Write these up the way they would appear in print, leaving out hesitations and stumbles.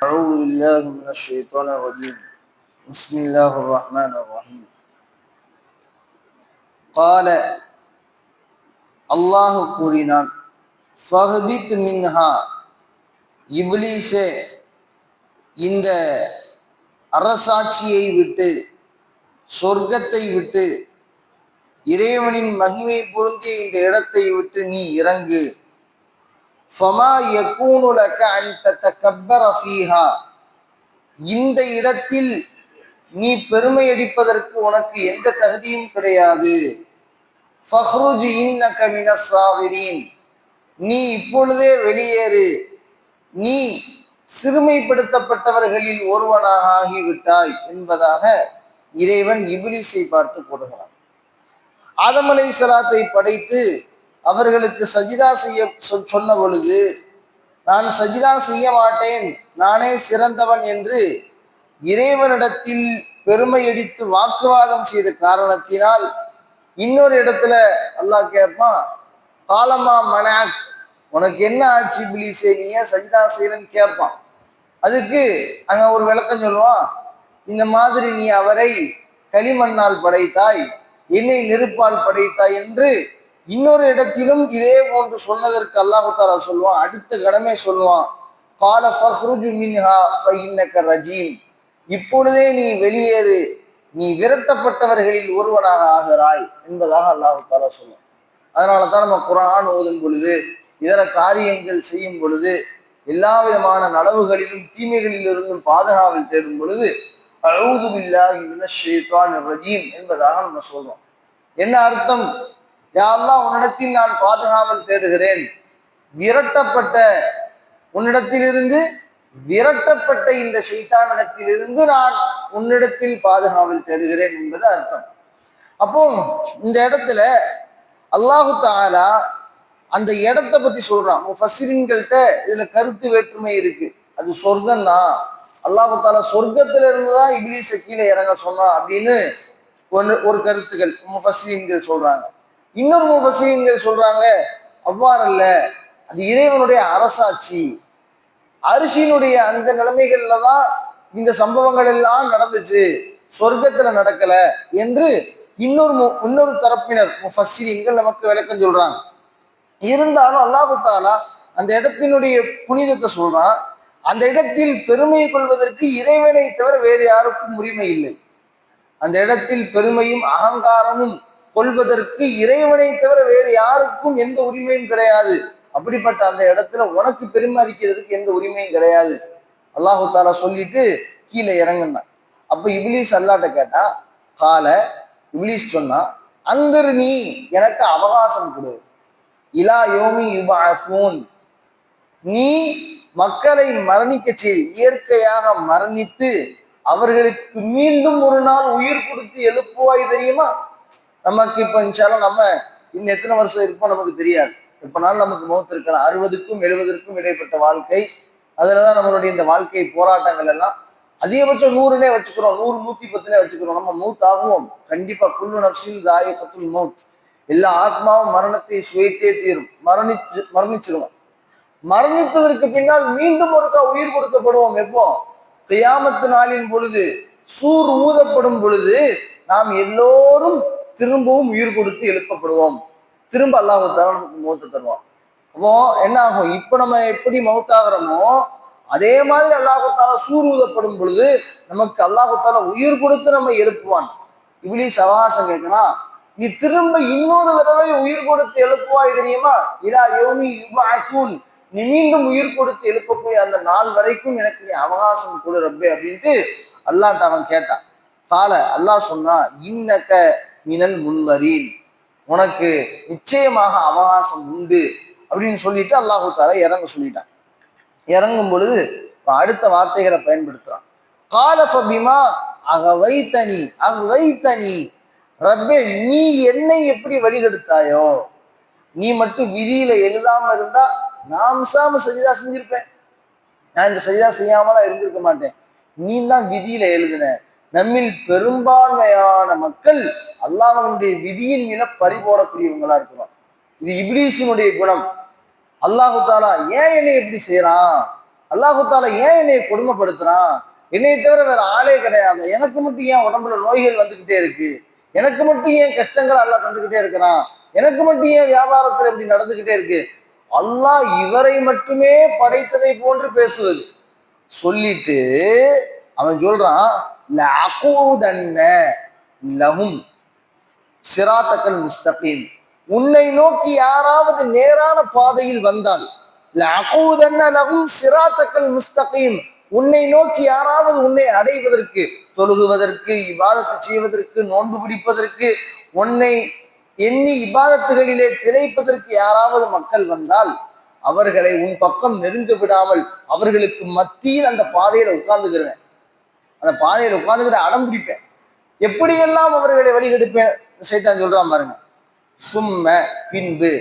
أعوذ بالله من الشيطان الرجيم بسم الله الرحمن الرحيم قال அல்லாஹ் கூறினான் ஃபஹ்பித் மின்ஹா இப்லீஸே இந்த அரசாட்சியை விட்டு சொர்க்கத்தை விட்டு இறைவனின் மகிமை பொருந்திய இந்த இடத்தை விட்டு நீ இறங்கு ஃபமா யகூனு லக அன் ததகப்பர ஃபீஹா இந்த இடத்தில் நீ பெருமை அடிப்பதற்கு உனக்கு எந்த தகுதியும் கிடையாது ஃபஹ்ருஜ் இன்னக மினஸ் சாகிரீன் நீ இப்பொழுதே வெளியேறு நீ சிறுமைப்படுத்தப்பட்டவர்களில் ஒருவனாக ஆகிவிட்டாய் என்பதாக இறைவன் இப்லீஸை பார்த்து கூறுகிறான். ஆதம் அலைஹிஸ்ஸலாத்தை படைத்து அவர்களுக்கு சஜிதா செய்ய சொன்ன பொழுது நான் சஜிதா செய்ய மாட்டேன், நானே சிறந்தவன் என்று இறைவனிடத்தில் பெருமையடித்து வாக்குவாதம் செய்த காரணத்தினால் இன்னொரு இடத்துல அல்லாஹ் கேட்பான், காலமா மனாக், உனக்கு என்ன ஆச்சு இப்லீஸே, நீ ஏன் சஜிதா செய்யறன்னு கேட்பான். அதுக்கு அங்க ஒரு விளக்கம் சொல்லுவான், இந்த மாதிரி நீ அவரை களிமண்ணால் படைத்தாய், என்னை நெருப்பால் படைத்தாய் என்று இன்னொரு இடத்திலும் இதே போன்று சொன்னதற்கு அல்லாஹ் தஆலா சொல்லுவான். அடுத்த கடமை சொல்லுவான், கால ஃபஹ்ருஜ் மின்ஹா ஃபஇன்னக ரஜீம், இப்பொழுதே நீ வெளியேறு, நீ விரட்டப்பட்டவர்களில் ஒருவனாக ஆகிறாய் என்பதாக அல்லாஹ் தஆலா சொல்லுவான். அதனால தான் நம்ம குர்ஆன் ஓதும் பொழுது, இதர காரியங்கள் செய்யும் பொழுது, எல்லா விதமான நனவுகளிலும் தீமைகளிலிருந்தும் பாதுகாவல் தேடும் பொழுது அஊது பில்லாஹி மினஷ் ஷைத்தானிர் ரஜீம் என்பதாக நம்ம சொல்றோம். என்ன அர்த்தம்? யா அல்லாஹ், உன்னிடத்தில் நான் பாதுகாவல் தேடுகிறேன், விரட்டப்பட்ட உன்னிடத்திலிருந்து விரட்டப்பட்ட இந்த ஷைத்தானிடத்திலிருந்து நான் உன்னிடத்தில் பாதுகாவல் தேடுகிறேன் என்பது அர்த்தம். அப்போ இந்த இடத்துல அல்லாஹு தஆலா அந்த இடத்தை பத்தி சொல்றான். முஃபஸ்ஸிரீன்கள்ட்ட இதுல கருத்து வேற்றுமை இருக்கு. அது சொர்க்கம் தான், அல்லாஹு தஆலா சொர்க்கத்துல இருந்துதான் இப்லீஸை கீழே இறங்க சொன்னான் அப்படின்னு ஒரு கருத்துக்கள் முஃபஸ்ஸிரீன்கள் சொல்றாங்க. இன்னொரு முஃபஸ்ஸிரீன்கள் சொல்றாங்க, அவ்வாறல்ல, அது இறைவனுடைய அரசாட்சி, அரிசியினுடைய அந்த நிலைமைகள்ல தான் இந்த சம்பவங்கள் எல்லாம் நடந்துச்சு, சொர்க்கத்துல நடக்கல என்று இன்னொரு தரப்பினர் முஃபஸ்ஸிரீன்கள் நமக்கு விளக்கம் சொல்றாங்க. இருந்தாலும் அல்லாஹ் தஆலா அந்த இடத்தினுடைய புனிதத்தை சொல்றான். அந்த இடத்தில் பெருமை கொள்வதற்கு இறைவனை தவிர வேறு யாருக்கும் உரிமை இல்லை. அந்த இடத்தில் பெருமையும் அகங்காரமும் கொள்வதற்கு இறைவனை தவிர வேறு யாருக்கும் எந்த உரிமையும் கிடையாது. அப்படிப்பட்ட அந்த இடத்துல உனக்கு பெருமை அளிக்கிறதுக்கு எந்த உரிமையும் கிடையாது அல்லாஹு தஆலா சொல்லிட்டு கீழே இறங்குனான். அப்ப இப்லீஸ் அல்லாஹ்ட்ட கேட்டா, கால இப்லீஸ் சொன்னா, அங்கர் நீ எனக்கு அவகாசம் கொடு, இலா யோமி யுபஅஸூன், நீ மக்களை மரணிக்க செய், இயற்கையாக மரணித்து அவர்களுக்கு மீண்டும் ஒரு நாள் உயிர் கொடுத்து எழுப்புவாய் தெரியுமா? நமக்கு இப்ப இன்ஷால்லா நம்ம இன்னும் எத்தனை வருஷம் இருப்போம் நமக்கு தெரியாது. எப்பனாலும் நமக்கு மௌத் இருக்கலாம். 60க்கும் 70க்கும் இடைப்பட்ட வாழ்க்கை. அதுலதான் நம்மளுடைய இந்த வாழ்க்கை போராட்டங்கள் எல்லாம். அதிகபட்சம் 100னே வச்சுக்கிறோம், 100 110 வச்சுக்கிறோம். நம்ம மௌத் ஆகுவோம் கண்டிப்பா. குல்லு நஃப்ஸின் தாயிகத்துல் மௌத், எல்லா ஆத்மாவும் மரணத்தை சுவைத்தே தீரும். மரணிச்சிருவோம். மரணித்ததற்கு பின்னால் மீண்டும் ஒருக்கா உயிர் கொடுக்கப்படுவோம். எப்போ? கியாமத்து நாளின் பொழுது, சூர் ஊதப்படும் பொழுது நாம் எல்லோரும் திரும்பவும் உயிர் கொடுத்து எழுப்பப்படுவோம். திரும்ப அல்லாஹ் தஆலா நமக்கு மௌத்தை தருவான். அப்போ என்ன ஆகும்? இப்ப நம்ம எப்படி மௌத்தாகிறோமோ அதே மாதிரி அல்லாஹ் தஆலா சூர் ஊதப்படும் பொழுது நமக்கு அல்லாஹ் தஆலா உயிர் கொடுத்து நம்ம எழுப்புவான். இப்லீஸ் அவகாசம் கேட்கலாம், நீ திரும்ப இன்னொரு தடவை உயிர் கொடுத்து எழுப்புவாய் தெரியுமா? இலா யௌமி யுபஅஸூன், நீ மீண்டும் உயிர் கொடுத்து எழுப்பக்கூடிய அந்த நாள் வரைக்கும் எனக்கு நீ அவகாசம் கொடு ரப்பே அப்படின்ட்டு அல்லாஹ்ட்ட அவன் கேட்டான். கால அல்லாஹ் சொன்னா, இன்னக மினல் முன்தரீன், உனக்கு நிச்சயமாக அவகாசம் உண்டு அப்படின்னு சொல்லிட்டு அல்லாஹு தஆலா இறங்க சொல்லிட்டான். இறங்கும் பொழுது அடுத்த வார்த்தைகளை பயன்படுத்துறான். கால ஃபபிமா அகவைத்தனி ரப்பே, நீ என்னை எப்படி வழிகெடுத்தாயோ, நீ மட்டும் விதியில எழுதாம இருந்தா நான் சஜிதா செஞ்சிருப்பேன். நான் இந்த சஜிதா செய்யாமலாம் இருந்திருக்க மாட்டேன். நீ தான் விதியில எழுதின. நம்மில் பெரும்பான்மையான மக்கள் அல்லாஹ்வுடைய விதியின் மீது பறி போடக்கூடியவங்களா இருக்கிறோம். இது இப்லீஸினுடைய குணம். அல்லாஹு தஆலா ஏன் என்னை எப்படி செய்யறான்? அல்லாஹு தாலா ஏன் என்னை கொடுமைப்படுத்துறான்? என்னை தவிர வேற ஆளே கிடையாது, எனக்கு மட்டும் ஏன் உடம்புல நோய்கள் வந்துகிட்டே இருக்கு, எனக்கு மட்டும் ஏன் கஷ்டங்கள் அல்லாஹ் தந்துகிட்டே இருக்கிறான், எனக்கு மட்டும் ஏன் வியாபாரத்தில் இப்படி நடந்துகிட்டே இருக்கு? அல்லாஹ் இவரை மட்டுமே படைத்ததை போன்று பேசுவது. சொல்லிட்டு அவன் சொல்றான், லஹும் சிராத்தக்கல் முஸ்தகீம், உன்னை நோக்கி யாராவது நேரான பாதையில் வந்தால், லஹும் சிராத்தக்கல் முஸ்தகீம், உன்னை நோக்கி யாராவது உன்னை அடைவதற்கு, தொழுகுவதற்கு, இபாதத்து செய்வதற்கு, நோன்பு பிடிப்பதற்கு, உன்னை எண்ணி இபாதத்துகளிலே திளைப்பதற்கு யாராவது மக்கள் வந்தால் அவர்களை உன் பக்கம் நெருங்க விடாமல் அவர்களுக்கு மத்தியில் அந்த பாதையில உட்கார்ந்துக்கிறேன், அந்த பாதையில உட்கார்ந்துக்கிற அடம் பிடிப்பேன், எப்படியெல்லாம் அவர்களை வழிகெடுப்பேன். சைத்தான் சொல்றான் பாருங்க, சும்ம பின்பு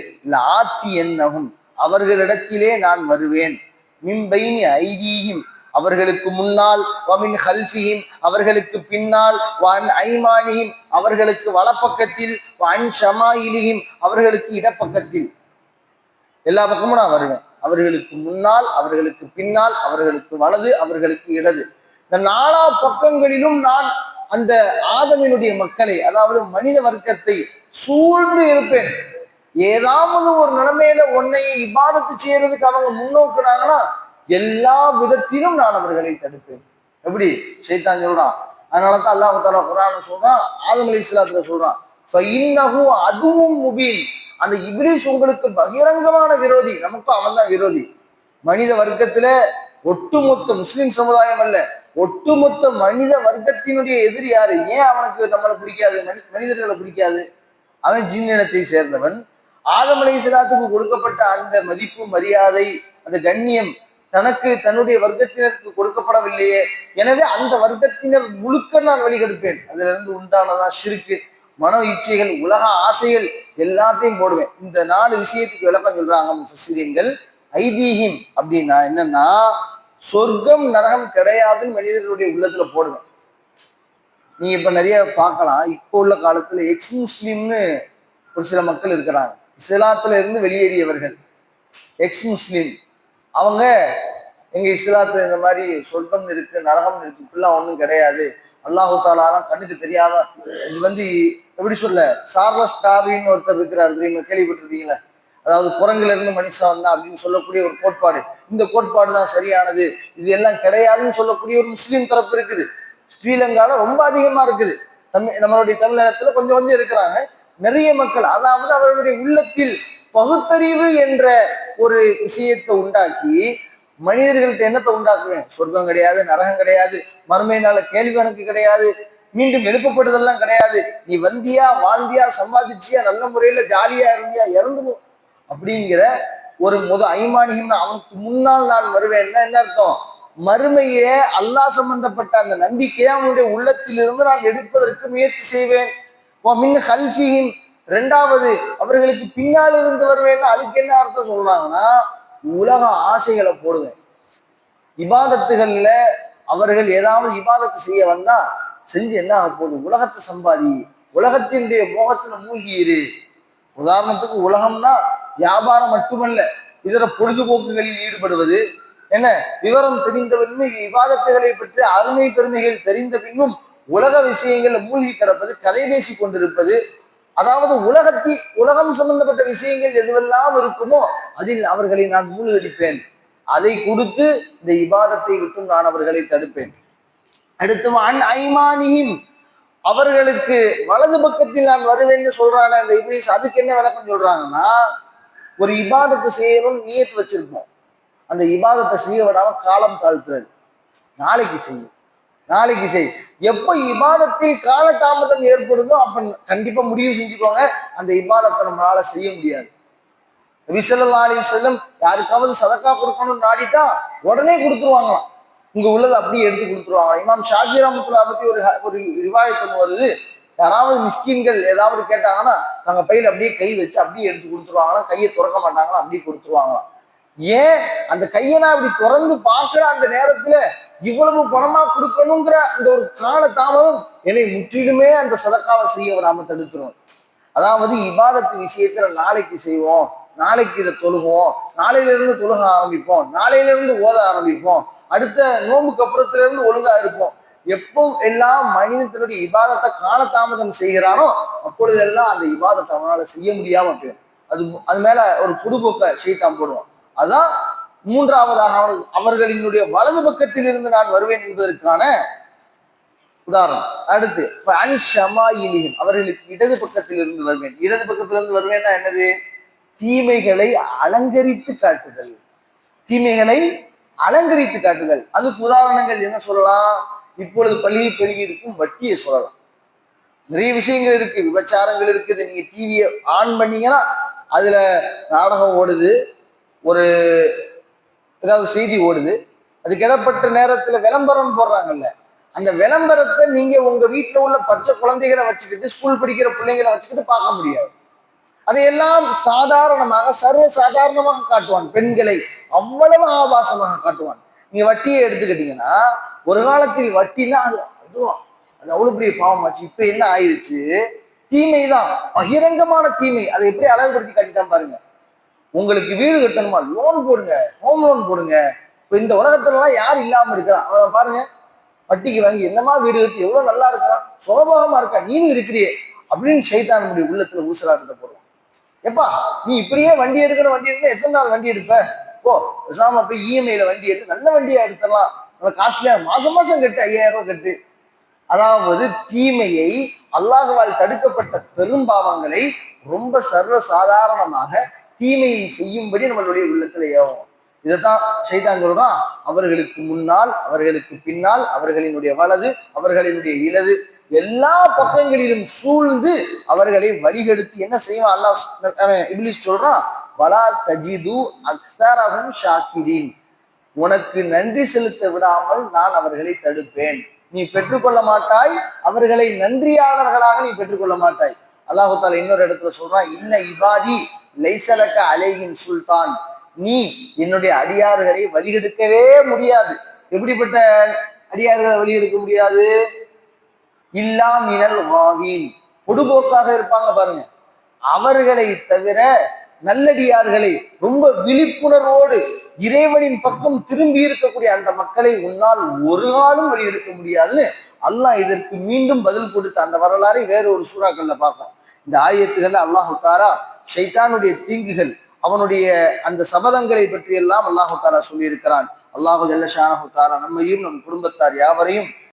ஆத்தி என்னகும், அவர்களிடத்திலே நான் வருவேன், மின்பைனி ஐதீஹிம், அவர்களுக்கு முன்னால், வமின் ஹல்ஃபிஹிம், அவர்களுக்கு பின்னால், வன் ஐமானிஹிம், அவர்களுக்கு வலப்பக்கத்தில், வன் ஷமாயிலிஹிம், அவர்களுக்கு இடப்பக்கத்தில், எல்லா பக்கமும் நான் வருவேன். அவர்களுக்கு முன்னால், அவர்களுக்கு பின்னால், அவர்களுக்கு வலது, அவர்களுக்கு இடது, இந்த 4 பக்கங்களிலும் நான் அந்த ஆதமினுடைய மக்களை, அதாவது மனித வர்க்கத்தை சூழ்ந்து இருப்பேன். ஏதாவது ஒரு நிலைமையில உன்னை இபாதத்து செய்யறதுக்கு அவங்க முன்னோக்குறாங்கன்னா எல்லா விதத்திலும் நான் அவர்களை தடுப்பேன். எப்படி ஷைத்தான் சொல்றான். அதனாலதான் அல்லாஹ் தஆலா குர்ஆன்ல சொல்றான், ஆதம் அலைஹிஸ்ஸலாத்துல சொல்றான், ஃபஇன்னஹு அதுவும் முபீன், அந்த இப்லீஸ் உங்களுக்கு பகிரங்கமான விரோதி, நமக்கும் அவன் தான் விரோதி. மனித வர்க்கத்துல ஒட்டுமொத்த முஸ்லிம் சமுதாயம் அல்ல, ஒட்டுமொத்த மனித வர்க்கத்தினுடைய எதிரி யாரு? ஏன் அவனுக்கு நம்மளை பிடிக்காது, மனிதர்களை பிடிக்காது? அவன் ஜின் இனத்தை சேர்ந்தவன். ஆதம் அலைஹிஸ்ஸலாத்துக்கு கொடுக்கப்பட்ட அந்த மதிப்பு, மரியாதை, அந்த கண்ணியம் தனக்கு தன்னுடைய வர்க்கத்தினருக்கு கொடுக்கப்படவில்லையே. எனவே அந்த வர்க்கத்தினர் முழுக்க நான் வழிகெடுப்பேன். அதுல இருந்து உண்டானதான் ஷிர்க்கு, மனோ இச்சைகள், உலக ஆசைகள் எல்லாத்தையும் போடுவேன். இந்த 4 விஷயத்துக்கு விளக்கம் சொல்றாங்க முஃபஸ்ஸிரீன்கள். ஐதீஹிம் அப்படின்னா என்னன்னா, சொர்க்கம் நரகம் கிடையாதுன்னு மனிதர்களுடைய உள்ளத்துல போடுவேன். நீங்க இப்ப நிறைய பார்க்கலாம், இப்போ உள்ள காலத்துல எக்ஸ் முஸ்லிம்னு ஒரு சில மக்கள் இருக்கிறாங்க, இஸ்லாத்துல இருந்து வெளியேறியவர்கள், எக்ஸ் முஸ்லிம். அவங்க எங்க இஸ்லாத்துல இந்த மாதிரி சொர்க்கம் இருக்கு, நரகம் இருக்கு, இப்படிலாம் ஒன்றும் கிடையாது, அல்லாஹு தாலாலாம் கண்ணுக்கு தெரியாத, இது எப்படி சொல்ல, சார்லஸ் டார்வின் ஒருத்தர் இருக்கிறார் தெரியுமா, கேள்விப்பட்டிருக்கீங்களா? அதாவது குரங்குல இருந்து மனுஷன் வந்தா அப்படின்னு சொல்லக்கூடிய ஒரு கோட்பாடு, இந்த கோட்பாடு தான் சரியானது, இது எல்லாம் கிடையாதுன்னு சொல்லக்கூடிய ஒரு முஸ்லீம் தரப்பு இருக்குது. ஸ்ரீலங்கால ரொம்ப அதிகமா இருக்குது, நம்மளுடைய தமிழகத்துல கொஞ்சம் கொஞ்சம் இருக்கிறாங்க, நிறைய மக்கள். அதாவது அவர்களுடைய உள்ளத்தில் பகுத்தறிவு என்ற ஒரு விஷயத்தை உண்டாக்கி மனிதர்கள்ட்ட என்னத்தை உண்டாக்குவேன், சொர்க்கம் கிடையாது, நரகம் கிடையாது, மறுமையினால கேள்வி கணக்கு கிடையாது, மீண்டும் எழுப்பப்படுதெல்லாம் கிடையாது, நீ வந்தியா, வாழ்ந்தியா, சம்பாதிச்சியா, நல்ல முறையில ஜாலியா இருந்தியா, இறந்து அப்படிங்கிற ஒரு ஐமானிகம், அவனுக்கு முன்னால் நான் வருவேன்னா என்ன அர்த்தம்? மறுமையே அல்லாஹ் சம்பந்தப்பட்ட அந்த நம்பிக்கையை அவனுடைய உள்ளத்திலிருந்து நான் எடுப்பதற்கு முயற்சி செய்வேன். ரெண்டாவது, அவர்களுக்கு பின்னால் இருந்து வருவேன்னா அதுக்கு என்ன அர்த்தம் சொல்றாங்கன்னா, உலக ஆசைகளை போடுவேன். இபாதத்துகள்ல அவர்கள் ஏதாவது இபாதத்து செய்ய வந்தா செஞ்சு என்ன ஆக போகுது, உலகத்தை சம்பாதி, உலகத்தினுடைய மோகத்துல மூழ்கியிரு. உதாரணத்துக்கு உலகம்னா வியாபாரம் மட்டுமல்ல, இதர பொழுதுபோக்குகளில் ஈடுபடுவது, என்ன விவரம் தெரிந்த பின்னும், இபாதத்துகளை பற்றி அருமை பெருமைகள் தெரிந்த பின்னும் உலக விஷயங்கள்ல மூழ்கி கிடப்பது, கதை பேசி கொண்டிருப்பது, அதாவது உலகம் சம்பந்தப்பட்ட விஷயங்கள் எதுவெல்லாம் இருக்குமோ அதில் அவர்களை நான் மூழ்கடிப்பேன். அதை கொடுத்து இந்த இபாதத்தை விட்டும் நான் அவர்களை தடுப்பேன். அடுத்து ஐமானியும், அவர்களுக்கு வலது பக்கத்தில் நான் வருவேன்னு சொல்றாங்க அந்த இப்லீஸ். அதுக்கு என்ன விளக்கம் சொல்றாங்கன்னா, ஒரு இபாதத்தை செய்யணும் நியத்து வச்சிருப்போம், அந்த இபாதத்தை செய்ய விடாம காலம் தாழ்த்துறது, நாளைக்கு செய்யும், நாளைக்கு செய். எப்ப இபாதத்தில் காலதாமதம் ஏற்படுதோ அப்ப கண்டிப்பா முடிவு செஞ்சுக்கோங்க, அந்த இபாதத்தை நம்மளால செய்ய முடியாது. நபி ஸல்லல்லாஹு அலைஹி வஸல்லம் யாருக்காவது சதக்கா கொடுக்கணும்னு நாடிட்டா உடனே கொடுத்துருவாங்களாம், இங்க உள்ளது அப்படியே எடுத்து கொடுத்துருவாங்க. இமாம் ஷாஃபி ரஹ்மத்துல்லாஹி பத்தி ஒரு ரிவாயத் ஒன்று வருது, யாராவது மிஸ்கின்கள் ஏதாவது கேட்டாங்கன்னா நாங்க பையில அப்படியே கை வச்சு அப்படியே எடுத்து கொடுத்துருவாங்களாம், கையை திறக்க மாட்டாங்களா, அப்படியே கொடுத்துருவாங்களாம். ஏன் அந்த கையை நான் இப்படி திறந்து பார்க்கிற அந்த நேரத்துல இவ்வளவு பணமா கொடுக்கணுங்கிற அந்த ஒரு கால தாமதம் என்னை முற்றிலுமே அந்த சதக்காவை செய்ய விடாம தடுத்துரும். அதாவது இபாதத்து விஷயத்துல நாளைக்கு செய்வோம், நாளைக்கு இதை தொழுகுவோம், நாளையில இருந்து தொழுக ஆரம்பிப்போம், நாளையில இருந்து ஓத ஆரம்பிப்போம், அடுத்த நோம்புக்கு அப்புறத்துல இருந்து ஒழுங்கா இருப்போம். எப்போ எல்லாம் மனிதனுடைய இபாதத்தை காலதாமதம் செய்கிறானோ அப்பொழுதெல்லாம் அந்த இபாதத்தை அவனால செய்ய முடியாம போயிடும். அது மேல ஒரு குடுபோக்க ஷைத்தான் போடுவான். அதான் மூன்றாவதாக அவர்களினுடைய வலது பக்கத்தில் இருந்து நான் வருவேன் என்பதற்கான உதாரணம். அடுத்து அவர்களுக்கு இடது பக்கத்தில் இருந்து வருவேன். இடது பக்கத்திலிருந்து வருவேன்னா என்னது? தீமைகளை அலங்கரித்து காட்டுதல். தீமைகளை அலங்கரித்து காட்டுதல். அதுக்கு உதாரணங்கள் என்ன சொல்லலாம்? இப்பொழுது பள்ளி பெருகி இருக்கும் வட்டியை சொல்லலாம். நிறைய விஷயங்கள் இருக்கு, விபச்சாரங்கள் இருக்குது. நீங்க டிவியை ஆன் பண்ணீங்கன்னா அதுல நாடகம் ஓடுது, ஒரு ஏதாவது செய்தி ஓடுது, அதுக்கு இடப்பட்ட நேரத்துல விளம்பரம் போடுறாங்கல்ல, அந்த விளம்பரத்தை நீங்க உங்க வீட்டுல உள்ள பச்சை குழந்தைகளை வச்சுக்கிட்டு, ஸ்கூல் படிக்கிற பிள்ளைங்களை வச்சுக்கிட்டு பார்க்க முடியாது. அதையெல்லாம் சாதாரணமாக சர்வ சாதாரணமாக காட்டுவான். பெண்களை அவ்வளவு ஆபாசமாக காட்டுவான். நீங்க வட்டியை எடுத்துக்கிட்டீங்கன்னா, ஒரு காலத்தில் வட்டினா அது அவ்வளவு பெரிய பாவமாச்சு. இப்ப என்ன ஆயிடுச்சு? தீமைதான், பகிரங்கமான தீமை. அதை எப்படி அழகுபடுத்தி காட்டிட்டான் பாருங்க. உங்களுக்கு வீடு கட்டணுமா, லோன் போடுங்க, ஹோம் லோன் போடுங்க. இப்ப இந்த உலகத்துல எல்லாம் யார் இல்லாம இருக்கிறான்? அவன் பாருங்க, வட்டிக்கு வாங்கி என்னமா வீடு கட்டி எவ்வளவு நல்லா இருக்கிறான், சுகபோகமா இருக்கா, நீனும் இருக்கிறியே அப்படின்னு சைத்தான் நம்முடைய உள்ளத்துல ஊசலாட்டத்தை போடுவான். எப்பா நீ இப்படியே வண்டி எடுக்கணும், வண்டி எடுக்கணும், எத்தனை நாள் வண்டி எடுப்ப? ஓ பேசாம போய் இஎம்ஐல வண்டி எடுத்து நல்ல வண்டியா எடுத்துடலாம், நம்ம காஸ்ட்லியா மாசம் மாசம் கட்டு 5000 ரூபாய் கட்டு. அதாவது தீமையை, அல்லாஹ்வால் தடுக்கப்பட்ட பெரும்பாவங்களை ரொம்ப சர்வ சாதாரணமாக தீமையை செய்யும்படி நம்மளுடைய உள்ளத்துல ஏவும். இதைத்தான் ஷைத்தான் சொல்றான். அவர்களுக்கு முன்னால், அவர்களுக்கு பின்னால், அவர்களினுடைய வலது, அவர்களினுடைய இடது, எல்லா பக்கங்களிலும் சூழ்ந்து அவர்களை வழிகெடுத்து என்ன செய்வான் அல்லாஹ்? இப்லீஸ் சொல்றான், வலா தஜிது அக்ஸரஹும் ஷாக்கிரீன். உனக்கு நன்றி செலுத்த விடாமல் நான் அவர்களை தடுப்பேன். நீ பெற்றுக்கொள்ள மாட்டாய், அவர்களை நன்றியாளர்களாக நீ பெற்றுக்கொள்ள மாட்டாய். அல்லாஹு தாலா இன்னொரு இடத்துல சொல்றான், இன்ன இபாதி லைஸலக அலைஹிம் சுல்தான். நீ என்னுடைய அடியார்களை வழிகெடுக்கவே முடியாது. எப்படிப்பட்ட அடியார்களை வழிகெடுக்க முடியாது? இல்லா மினல் வாவீன், பொடுபோக்காக இருப்பாங்க பாருங்க, அவர்களை தவிர நல்லடியார்களை ரொம்ப விழிப்புணர்வோடு இறைவனின் பக்கம் திரும்பி இருக்கக்கூடிய அந்த மக்களை உன்னால் ஒரு நாளும் வழியெடுக்க முடியாதுன்னு அல்லாஹ் இதற்கு மீண்டும் பதில் கொடுத்த அந்த வரலாறை வேற ஒரு சூறாக்கள்ல பார்ப்போம். இந்த ஆயத்துகள்ல அல்லாஹு தாலா ஷைத்தானுடைய தீங்குகள், அவனுடைய அந்த சபதங்களை பற்றி எல்லாம் அல்லாஹு தாலா சொல்லி இருக்கிறான். அல்லாஹு ஜல்ல ஷானஹு தாலா நம்மையும் நம் குடும்பத்தார் யாவரையும்